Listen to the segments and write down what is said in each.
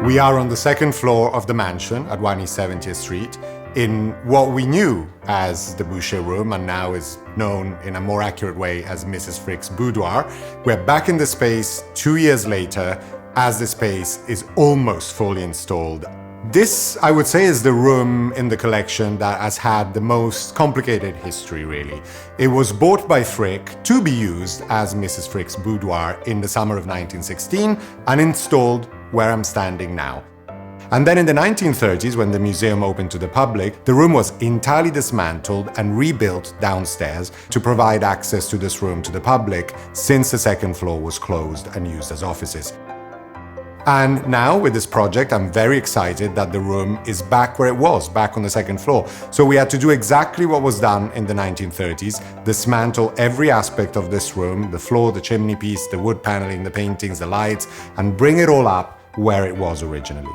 We are on the second floor of the mansion at 1 East 70th Street in what we knew as the Boucher room and now is known in a more accurate way as Mrs. Frick's boudoir. We're back in the space 2 years later as the space is almost fully installed. This, I would say, is the room in the collection that has had the most complicated history, really. It was bought by Frick to be used as Mrs. Frick's boudoir in the summer of 1916 and installed where I'm standing now. And then in the 1930s, when the museum opened to the public, the room was entirely dismantled and rebuilt downstairs to provide access to this room to the public, since the second floor was closed and used as offices. And now with this project, I'm very excited that the room is back where it was, back on the second floor. So we had to do exactly what was done in the 1930s, dismantle every aspect of this room, the floor, the chimney piece, the wood paneling, the paintings, the lights, and bring it all up where it was originally.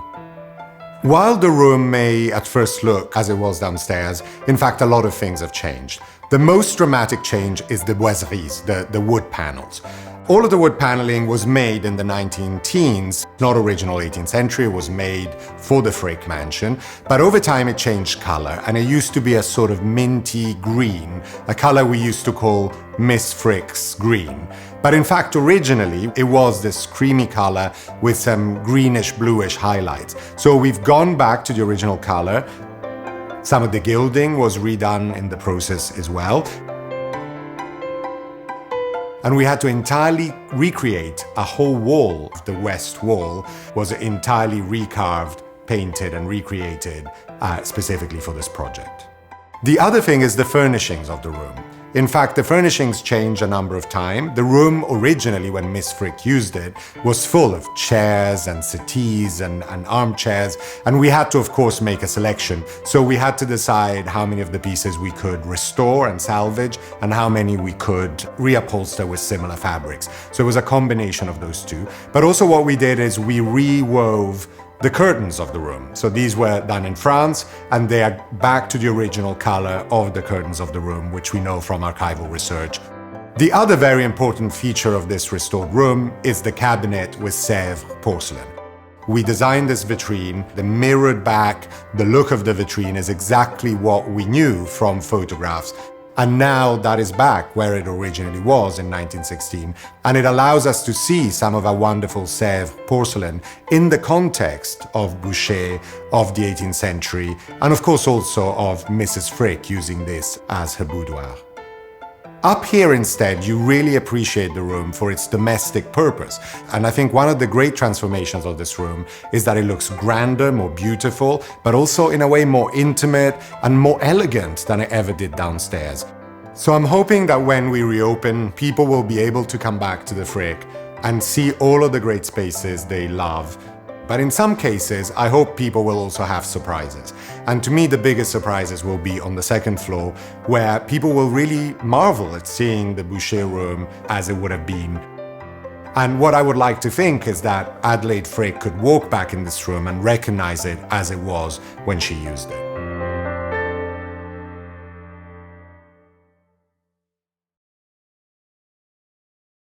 While the room may at first look as it was downstairs, in fact a lot of things have changed. The most dramatic change is the boiseries, the wood panels. All of the wood paneling was made in the 19-teens, not original 18th century, it was made for the Frick mansion, but over time it changed color, and it used to be a sort of minty green, a color we used to call Miss Frick's green. But in fact, originally, it was this creamy color with some greenish, bluish highlights. So we've gone back to the original color. Some of the gilding was redone in the process as well. And we had to entirely recreate a whole wall. The west wall was entirely recarved, painted and recreated specifically for this project. The other thing is the furnishings of the room. In fact, the furnishings changed a number of times. The room originally, when Miss Frick used it, was full of chairs and settees and armchairs, and we had to, of course, make a selection. So we had to decide how many of the pieces we could restore and salvage, and how many we could reupholster with similar fabrics. So it was a combination of those two. But also what we did is we rewove the curtains of the room. So these were done in France, and they are back to the original color of the curtains of the room, which we know from archival research. The other very important feature of this restored room is the cabinet with Sèvres porcelain. We designed this vitrine, the mirrored back, the look of the vitrine is exactly what we knew from photographs. And now that is back where it originally was in 1916. And it allows us to see some of our wonderful Sèvres porcelain in the context of Boucher, of the 18th century, and of course also of Mrs. Frick using this as her boudoir. Up here instead, you really appreciate the room for its domestic purpose. And I think one of the great transformations of this room is that it looks grander, more beautiful, but also in a way more intimate and more elegant than it ever did downstairs. So I'm hoping that when we reopen, people will be able to come back to the Frick and see all of the great spaces they love. But in some cases, I hope people will also have surprises. And to me, the biggest surprises will be on the second floor, where people will really marvel at seeing the Boucher room as it would have been. And what I would like to think is that Adelaide Frick could walk back in this room and recognize it as it was when she used it.